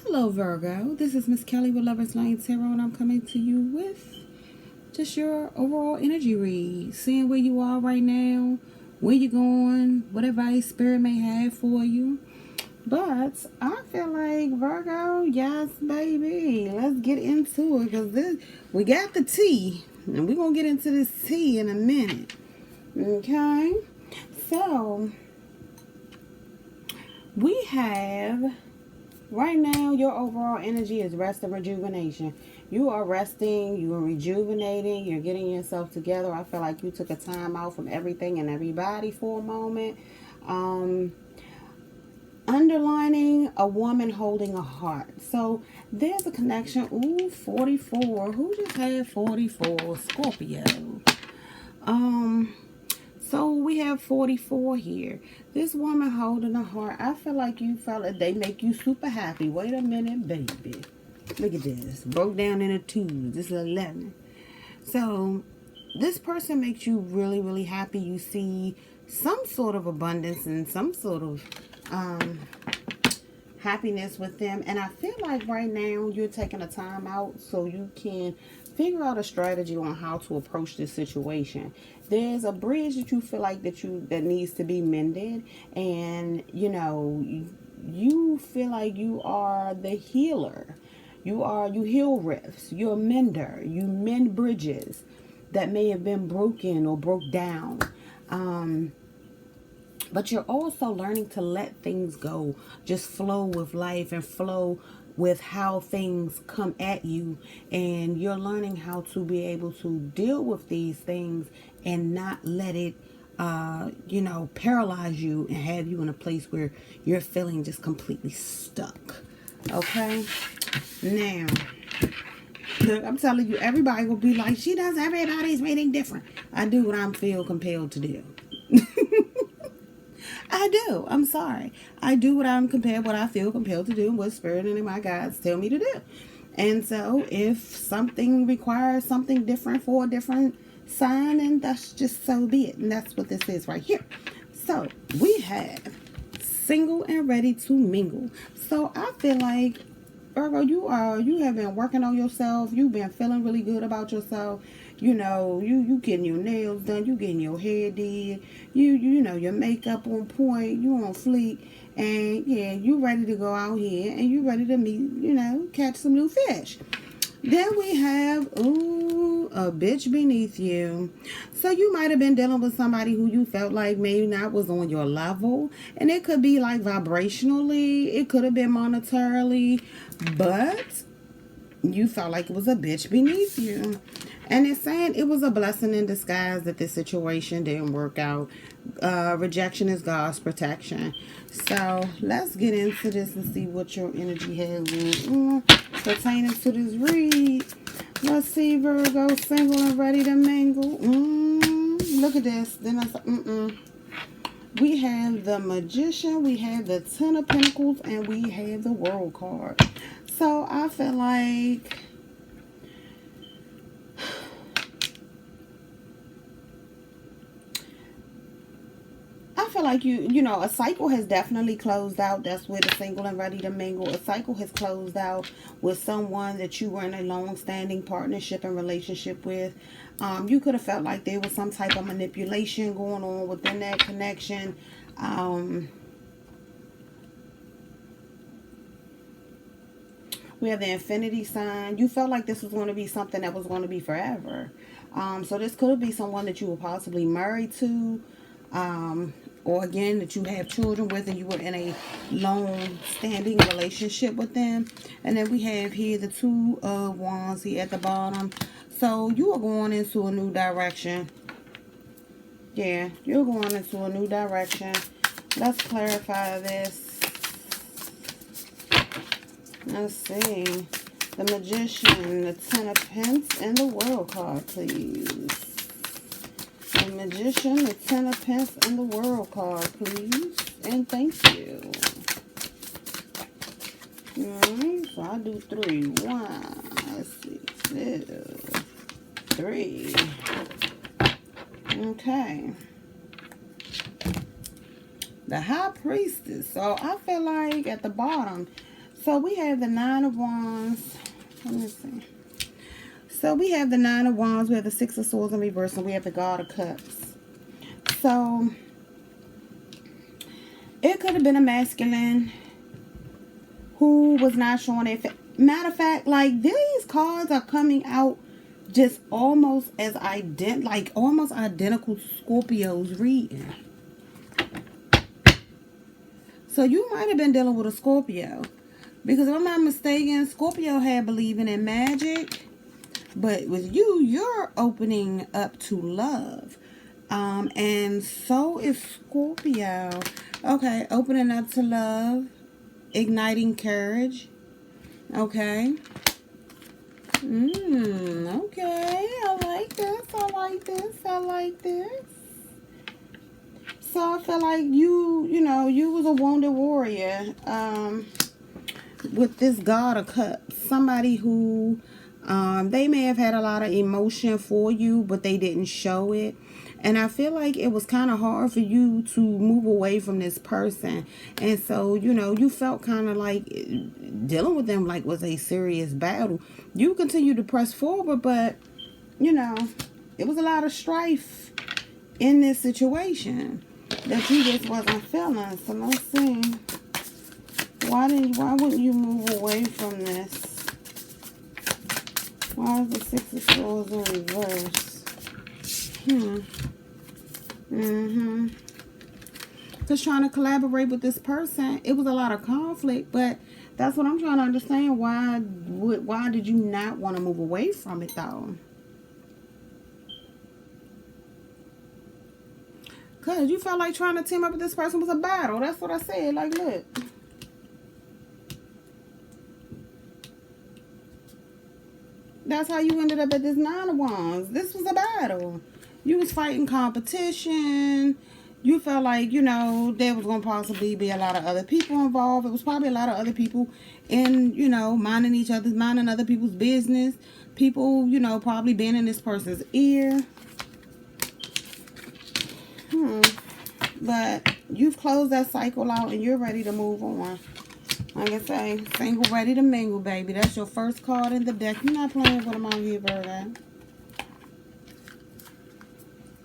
Hello, Virgo. This is Miss Kelly with Lover's Lane Tarot, and I'm coming to you with just your overall energy read, seeing where you are right now, where you're going, what advice Spirit may have for you. But I feel like Virgo, yes, baby. Let's get into it because we got the tea, and we're gonna get into this tea in a minute. Okay, so we have. Right now, your overall energy is rest and rejuvenation. You are resting, you are rejuvenating, you're getting yourself together. I feel like you took a time out from everything and everybody for a moment. Underlining a woman holding a heart. So there's a connection. Ooh, 44. Who just had 44? Scorpio. So we have 44 here. This woman holding a heart. I feel like you felt it. They make you super happy. Wait a minute, baby. Look at this. Broke down into twos. This is 11. So this person makes you really, really happy. You see some sort of abundance and some sort of happiness with them. And I feel like right now you're taking a time out so you can figure out a strategy on how to approach this situation. There's a bridge that you feel like that needs to be mended, and you feel like you are the healer. You heal rifts. You're a mender. You mend bridges that may have been broken or broke down. But you're also learning to let things go. Just flow with life and flow with how things come at you. And you're learning how to be able to deal with these things and not let it, paralyze you and have you in a place where you're feeling just completely stuck. Okay? Now, look, I'm telling you, everybody will be like, she does everybody's reading different. I do what I feel compelled to do. I do. I'm sorry. I do what I feel compelled to do, and what Spirit and my guides tell me to do. And so if something requires something different for a different sign, and that's just so be it. And that's what this is right here. So we have single and ready to mingle. So I feel like, Virgo, you have been working on yourself. You've been feeling really good about yourself. You getting your nails done, you getting your hair did, your makeup on point, you on fleek, and yeah, you ready to go out here and you ready to meet, catch some new fish. Then we have, a bitch beneath you. So you might have been dealing with somebody who you felt like maybe not was on your level. And it could be like vibrationally, it could have been monetarily, but you felt like it was a bitch beneath you. And it's saying it was a blessing in disguise that this situation didn't work out. Rejection is God's protection. So let's get into this and see what your energy has pertaining to this read. Let's see, Virgo, single and ready to mingle. Look at this. Then we have the Magician, we have the Ten of Pentacles, and we have the World card. So I feel like a cycle has definitely closed out. That's where the single and ready to mingle. A cycle has closed out with someone that you were in a long-standing partnership and relationship with. You could have felt like there was some type of manipulation going on within that connection. We have the infinity sign. You felt like this was going to be something that was going to be forever. So this could be someone that you were possibly married to. Or again, that you have children with and you were in a long-standing relationship with them. And then we have here the Two of Wands here at the bottom. So you are going into a new direction. Yeah, you're going into a new direction. Let's clarify this. Let's see. The Magician, the Ten of Pentacles, and the World card, please. The Magician, the Ten of Pentacles, and the World card, please. And thank you. Alright, so I do 3. 1, let's see, 2, 3. Okay. The High Priestess. So I feel like at the bottom, So we have the Nine of Wands. Let me see. So we have the Nine of Wands. We have the Six of Swords in reverse. And we have the God of Cups. So it could have been a masculine who was not showing it. Matter of fact, like, these cards are coming out just almost as almost identical to Scorpio's reading. So you might have been dealing with a Scorpio. Because if I'm not mistaken, Scorpio had believing in magic. But with you, you're opening up to love. And so is Scorpio. Okay, opening up to love. Igniting courage. Okay. Okay. I like this. I like this. I like this. So I feel like you was a wounded warrior. With this God of Cups. Somebody who they may have had a lot of emotion for you, but they didn't show it. And I feel like it was kind of hard for you to move away from this person. And so, you felt kind of like dealing with them like was a serious battle. You continue to press forward, but, it was a lot of strife in this situation that you just wasn't feeling. So let's see. Why wouldn't you move away from this? Why is the Six of Swords in reverse? Because trying to collaborate with this person, it was a lot of conflict, but that's what I'm trying to understand. Why did you not want to move away from it, though? Because you felt like trying to team up with this person was a battle. That's what I said. Like, look. That's how you ended up at this Nine of Wands. This was a battle. You was fighting competition. You felt like, there was going to possibly be a lot of other people involved. It was probably a lot of other people in, minding other people's business. People, probably being in this person's ear. But you've closed that cycle out and you're ready to move on. Like I say, single, ready to mingle, baby. That's your first card in the deck. You're not playing with them out here, Virgo.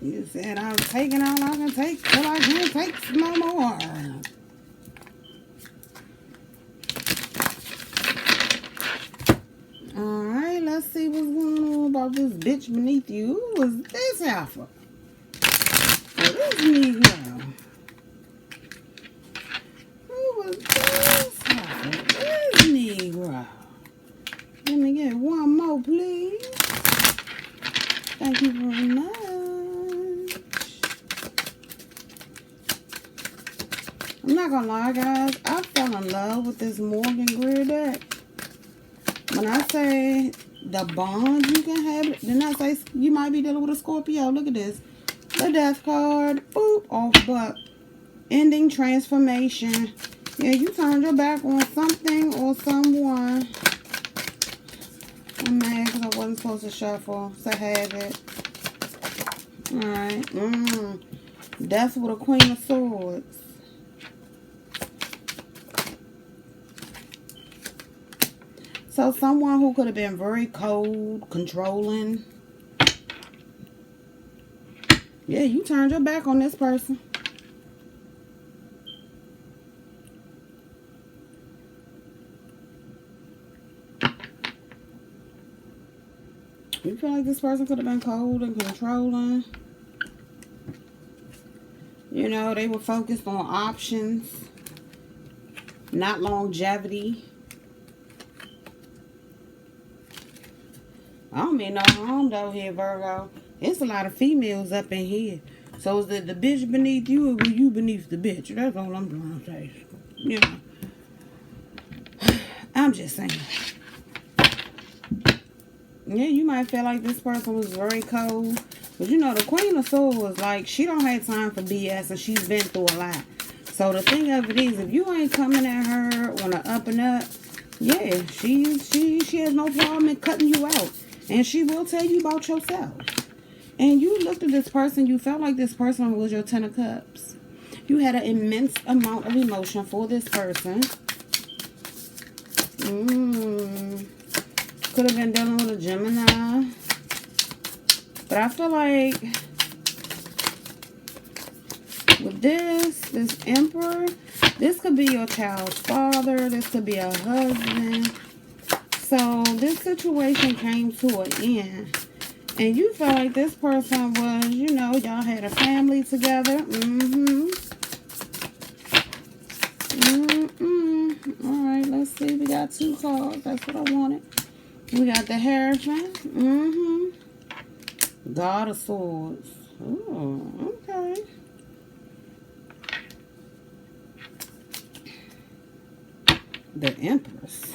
You said I was taking all I can take till I can't take no more. Alright, let's see what's going on about this bitch beneath you. Who was this alpha? Oh, this Negro. Who was this alpha? This Negro. Let me get one more, please. Thank you very much. I'm not gonna lie, guys. I fell in love with this Morgan Greer deck. When I say the bond you can have, then I say you might be dealing with a Scorpio. Look at this. The Death card. Boop. Off buck. Ending transformation. Yeah, you turned your back on something or someone. I'm mad because I wasn't supposed to shuffle. So have it. Alright. Death with a Queen of Swords. So someone who could have been very cold, controlling. Yeah, you turned your back on this person. You feel like this person could have been cold and controlling. They were focused on options, not longevity. I don't mean no harm though here, Virgo. It's a lot of females up in here. So is it the bitch beneath you or were you beneath the bitch? That's all I'm trying to say. I'm just saying. Yeah, you might feel like this person was very cold. But the Queen of Swords, like, she don't have time for BS and she's been through a lot. So the thing of it is, if you ain't coming at her on the up and up, yeah, she has no problem in cutting you out. And she will tell you about yourself. And you looked at this person, you felt like this person was your Ten of Cups. You had an immense amount of emotion for this person. Could have been dealing with a Gemini. But I feel like with this Emperor, this could be your child's father. This could be a husband. So this situation came to an end. And you felt like this person was, you know, y'all had a family together. Alright, let's see. We got 2 cards. That's what I wanted. We got the Hierophant. God of Swords. Oh, okay. The Empress.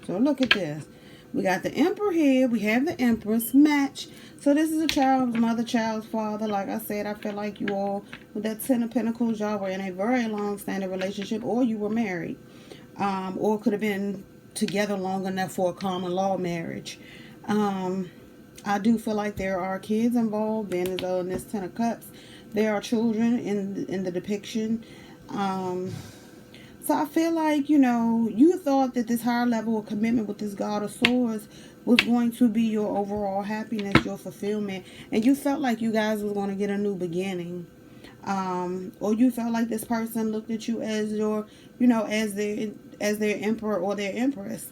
So look at this. We got the Emperor here. We have the Empress match. So this is a child's mother, child's father. Like I said, I feel like you all, with that 10 of Pentacles, y'all were in a very long-standing relationship, or you were married. Or could have been together long enough for a common law marriage. I do feel like there are kids involved, being as though in this 10 of Cups, there are children in the depiction. So I feel like, you know, you thought that this higher level of commitment with this God of Swords was going to be your overall happiness, your fulfillment. And you felt like you guys was going to get a new beginning. Or you felt like this person looked at you as your, you know, as their emperor or their empress.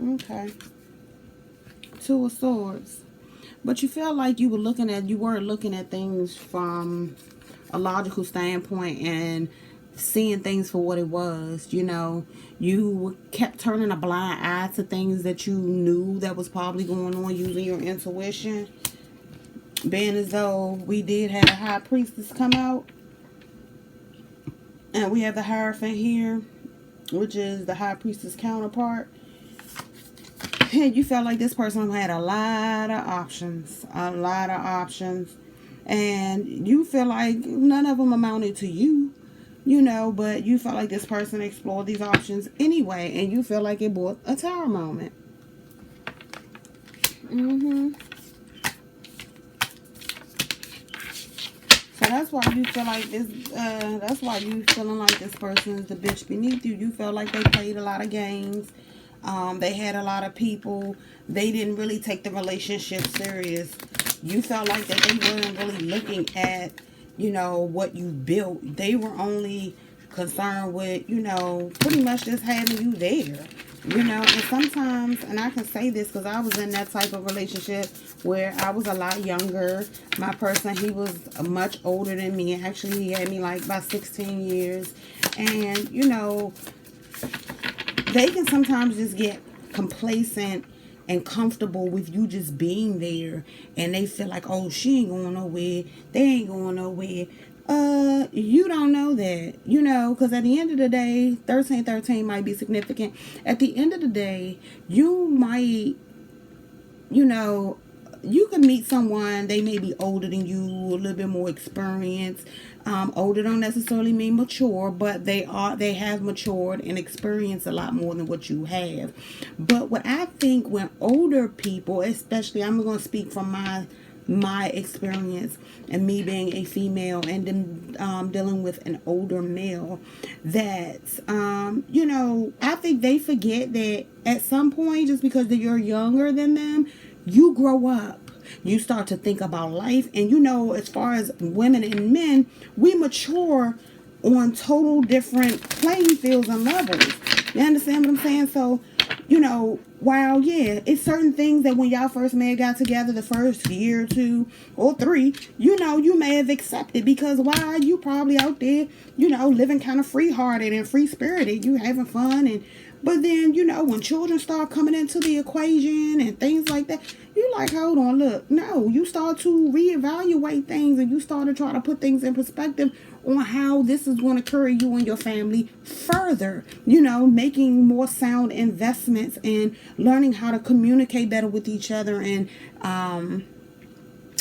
Okay. 2 of Swords. But you felt like you weren't looking at things from a logical standpoint and seeing things for what it was. You know, you kept turning a blind eye to things that you knew that was probably going on, using your intuition. Being as though we did have a High Priestess come out, and we have the Hierophant here, which is the High Priestess counterpart. And you felt like this person had a lot of options. And you feel like none of them amounted to you, you know, but you felt like this person explored these options anyway, and you feel like it brought a tower moment. So that's why you feel like this, that's why you feeling like this person is the bitch beneath you. You felt like they played a lot of games. They had a lot of people. They didn't really take the relationship serious. You felt like that they weren't really looking at, you know, what you built. They were only concerned with, you know, pretty much just having you there. You know, and sometimes, and I can say this because I was in that type of relationship where I was a lot younger. My person, he was much older than me. Actually, he had me like about 16 years. And, you know, they can sometimes just get complacent and comfortable with you just being there, and they feel like, oh, she ain't going nowhere, they ain't going nowhere. You don't know that, you know, because at the end of the day, 1313 might be significant. At the end of the day, you might, you know, you can meet someone, they may be older than you, a little bit more experienced. Older don't necessarily mean mature, but they have matured and experienced a lot more than what you have. But what I think, when older people, especially, I'm going to speak from my experience and me being a female and then dealing with an older male, that you know, I think they forget that at some point, just because you're younger than them, you grow up. You start to think about life. And, you know, as far as women and men, we mature on total different playing fields and levels. You understand what I'm saying? So, you know, while, yeah, it's certain things that when y'all first may have got together the first year or 2 or 3, you know, you may have accepted, because why? You probably out there, you know, living kind of free-hearted and free-spirited. You having fun. And but then, you know, when children start coming into the equation and things like that, you like, hold on, look, no, you start to reevaluate things, and you start to try to put things in perspective on how this is going to carry you and your family further, you know, making more sound investments and learning how to communicate better with each other, and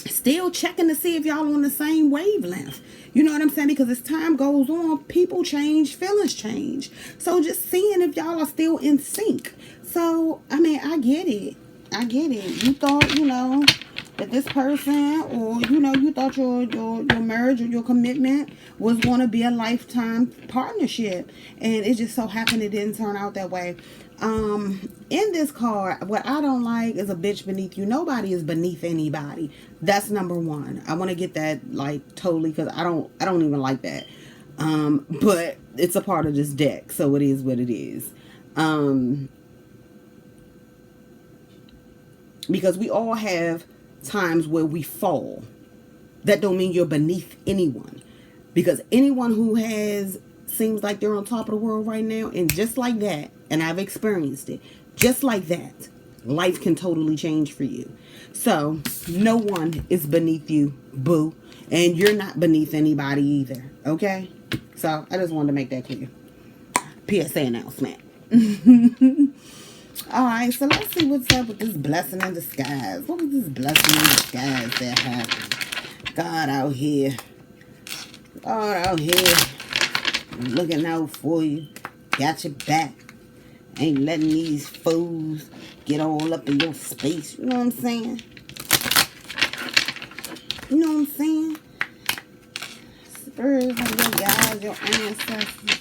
still checking to see if y'all on the same wavelength. You know what I'm saying? Because as time goes on, people change, feelings change. So just seeing if y'all are still in sync. So, I mean, I get it. You thought, you know, that this person, or you know, you thought your marriage or your commitment was going to be a lifetime partnership, and it just so happened it didn't turn out that way. In this card, what I don't like is a bitch beneath you. Nobody is beneath anybody. That's number one. I want to get that like totally, because I don't even like that. But it's a part of this deck, so it is what it is. Because we all have times where we fall. That don't mean you're beneath anyone. Because anyone who seems like they're on top of the world right now, and just like that, and I've experienced it, just like that, life can totally change for you. So, no one is beneath you, boo. And you're not beneath anybody either, okay? So, I just wanted to make that clear. PSA announcement. Alright, so let's see what's up with this blessing in disguise. What was this blessing in disguise that happened? God out here. Looking out for you. Got your back. Ain't letting these fools get all up in your space. You know what I'm saying? You know what I'm saying? Spirits and your guys, your ancestors,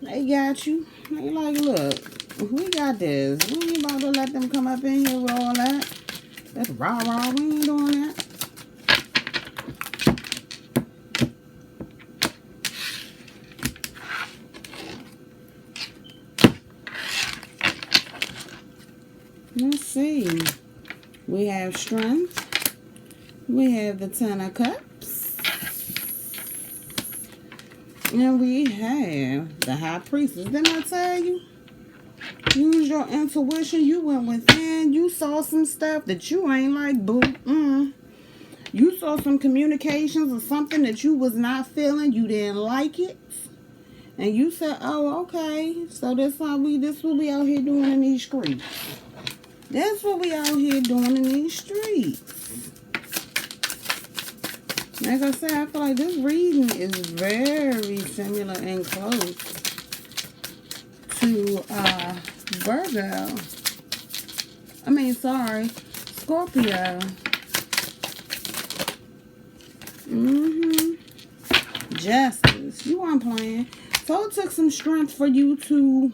they got you. They like, look, we got this. We ain't about to let them come up in here with all that. That's rah-rah. We ain't doing that. Let's see. We have strength. We have the Ten of Cups. And we have the High Priestess. Didn't I tell you? Use your intuition. You went within. You saw some stuff that you ain't like, boo. You saw some communications or something that you was not feeling. You didn't like it. And you said, oh, okay. So this what we out here doing in these streets. That's what we out here doing in these streets. Like I said, I feel like this reading is very similar and close to Virgo. Scorpio. Justice. You weren't playing. So it took some strength for you to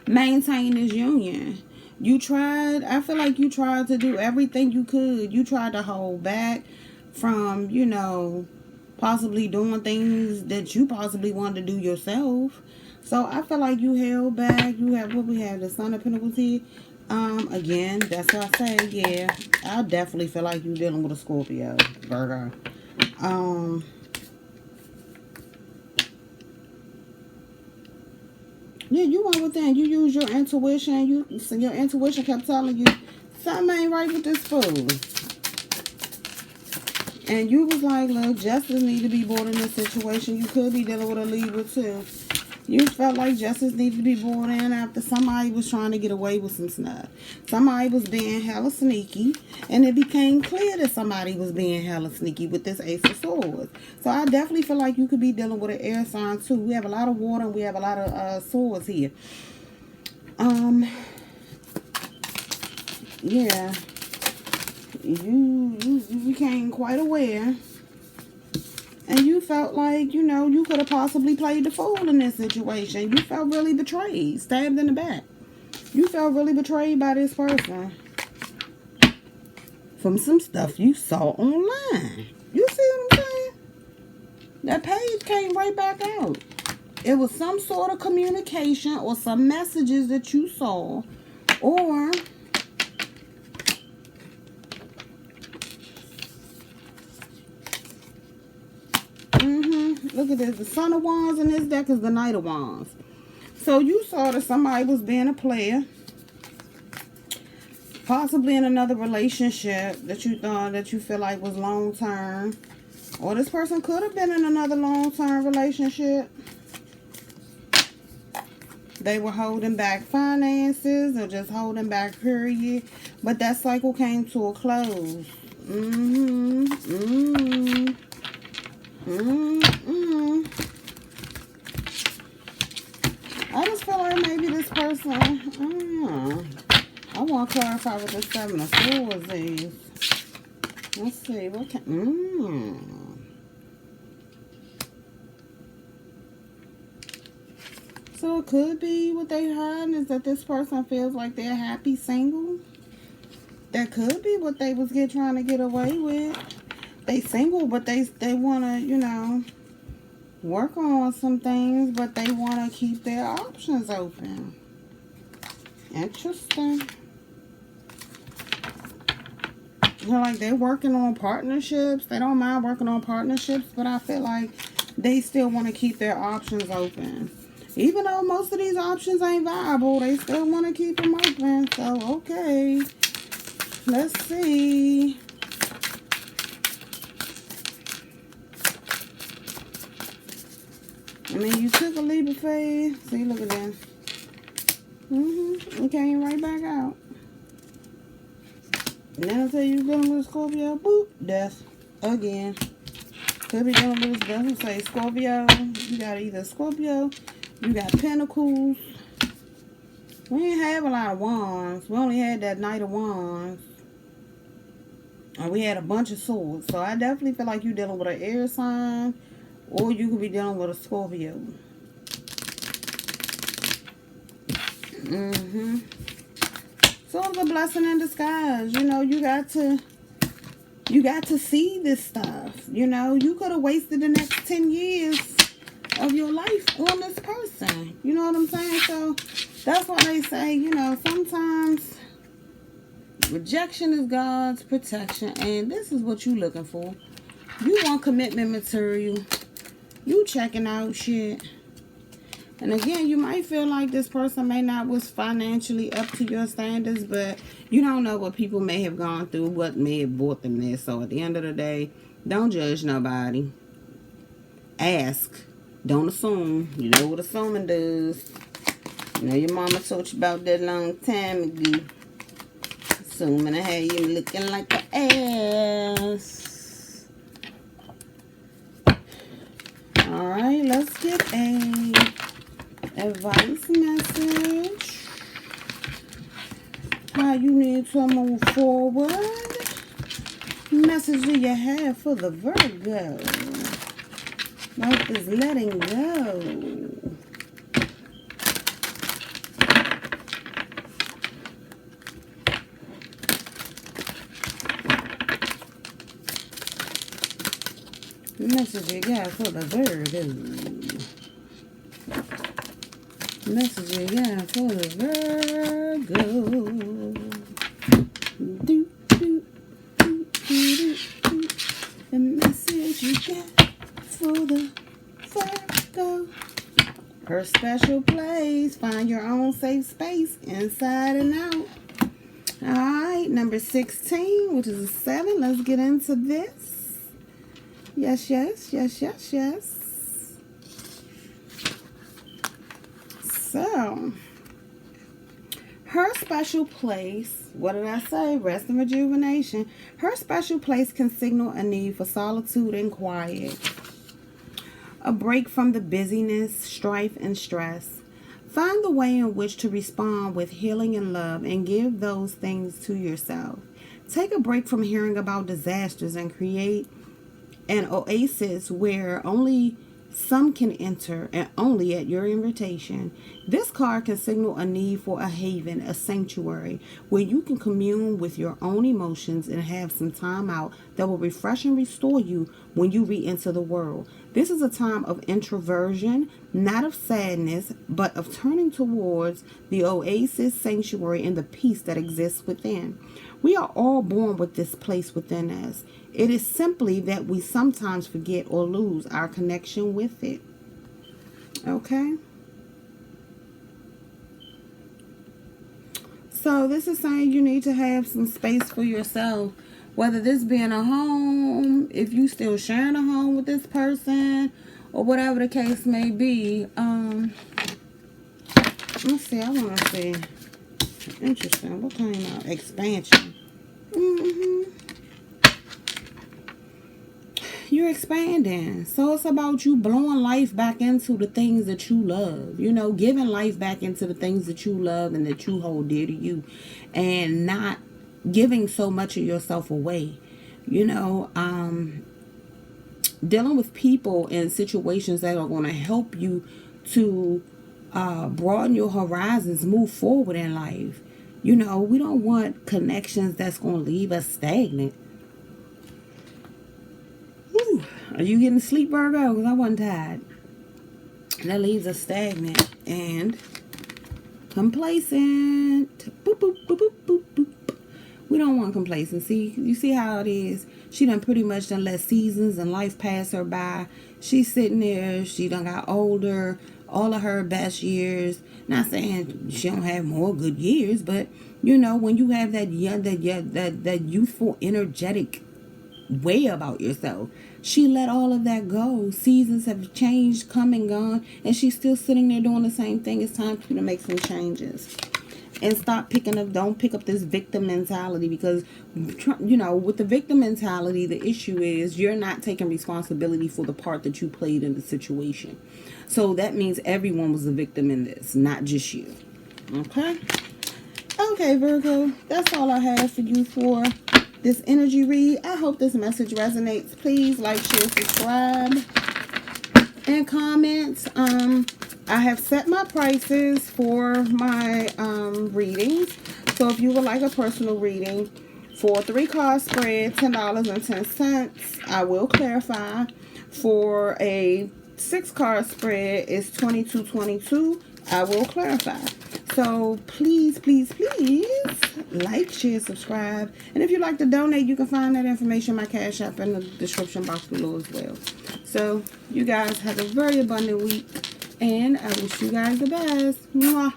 maintain this union. I feel like you tried to do everything you could. You tried to hold back from, you know, possibly doing things that you possibly wanted to do yourself. So I feel like you held back. You have what we have, the Son of Pentacles here. Again, that's what I say. Yeah, I definitely feel like you're dealing with a Scorpio, Virgo. Yeah, you went within. You used your intuition. Your intuition kept telling you something ain't right with this fool. And you was like, look, justice need to be brought in this situation. You could be dealing with a Libra too. You felt like justice needed to be brought in after somebody was trying to get away with some stuff. Somebody was being hella sneaky. And it became clear that somebody was being hella sneaky with this Ace of Swords. So I definitely feel like you could be dealing with an air sign too. We have a lot of water and we have a lot of swords here. Yeah. You became quite aware. And you felt like, you know, you could have possibly played the fool in this situation. You felt really betrayed, stabbed in the back. You felt really betrayed by this person. From some stuff you saw online. You see what I'm saying? That page came right back out. It was some sort of communication or some messages that you saw. Or look at this. The Son of Wands in this deck is the Knight of Wands. So you saw that somebody was being a player. Possibly in another relationship that you thought that you feel like was long term. Or this person could have been in another long term relationship. They were holding back finances or just holding back period. But that cycle came to a close. I just feel like maybe this person, I want to clarify what the Seven of Swords is. Let's see. What can... So it could be what they hiding is that this person feels like they're happy single. That could be what they was trying to get away with. They single, but they want to, you know, work on some things, but they want to keep their options open. Interesting. They're like they're working on partnerships. They don't mind working on partnerships, but I feel like they still want to keep their options open. Even though most of these options ain't viable, they still want to keep them open. So, okay. Let's see. I mean, you took a leap of faith. See, look at that. It came right back out. And then I tell you dealing with Scorpio, boop, death. Again. Could be dealing with this, doesn't say Scorpio. You got either Scorpio, you got Pentacles. We didn't have a lot of Wands. We only had that Knight of Wands. And we had a bunch of Swords. So I definitely feel like you're dealing with an air sign. Or you could be dealing with a Scorpio. So it's a blessing in disguise. You know, you got to see this stuff. You know, you could have wasted the next 10 years of your life on this person. You know what I'm saying? So that's why they say, you know, sometimes rejection is God's protection. And this is what you're looking for. You want commitment material. You checking out shit. And again, you might feel like this person may not was financially up to your standards, but you don't know what people may have gone through, what may have brought them there. So at the end of the day, don't judge nobody. Ask. Don't assume. You know what assuming does. You know your mama told you about that long time ago. Assuming I had you looking like an ass. Alright, let's get a advice message. How you need to move forward. Message do you have for the Virgo? Life is letting go. Message you got for the Virgo. Message you got for the Virgo. Do, do, do, do, do. The message you got for the Virgo. Her special place. Find your own safe space inside and out. Alright, number 16, which is a 7. Let's get into this. Yes, yes, yes, yes, yes. So, her special place, what did I say? Rest and rejuvenation. Her special place can signal a need for solitude and quiet. A break from the busyness, strife, and stress. Find the way in which to respond with healing and love and give those things to yourself. Take a break from hearing about disasters and create an oasis where only some can enter and only at your invitation. This card can signal a need for a haven, a sanctuary, where you can commune with your own emotions and have some time out that will refresh and restore you when you re-enter the world. This is a time of introversion, not of sadness, but of turning towards the oasis, sanctuary, and the peace that exists within. We are all born with this place within us. It is simply that we sometimes forget or lose our connection with it. Okay? So this is saying you need to have some space for yourself. Whether this being a home, if you still sharing a home with this person, or whatever the case may be. Let's see, I want to see. Interesting. What came out? Expansion. You're expanding. So it's about you blowing life back into the things that you love. You know, giving life back into the things that you love and that you hold dear to you. And not giving so much of yourself away. You know, dealing with people and situations that are going to help you to broaden your horizons, move forward in life. You know, we don't want connections that's going to leave us stagnant. Whew. Are you getting sleep, Virgo? Because I wasn't tired. That leaves us stagnant and complacent. Boop, boop, boop, boop, boop, boop. We don't want complacency. You see how it is? She done pretty much done let seasons and life pass her by. She's sitting there. She done got older. All of her best years. Not saying she don't have more good years, but you know, when you have that young, that youthful, energetic way about yourself, she let all of that go. Seasons have changed, come and gone, and she's still sitting there doing the same thing. It's time for you to make some changes. And stop don't pick up this victim mentality, because, you know, with the victim mentality, the issue is you're not taking responsibility for the part that you played in the situation. So that means everyone was a victim in this, not just you. Okay? Okay, Virgo, that's all I have for you for this energy read. I hope this message resonates. Please like, share, subscribe, and comment. I have set my prices for my readings. So if you would like a personal reading for 3-card spread, $10.10. I will clarify. For a 6-card spread, it's $22.22. I will clarify. So please, please, please like, share, subscribe. And if you'd like to donate, you can find that information, my Cash App, in the description box below as well. So you guys have a very abundant week. And I wish you guys the best. Mwah.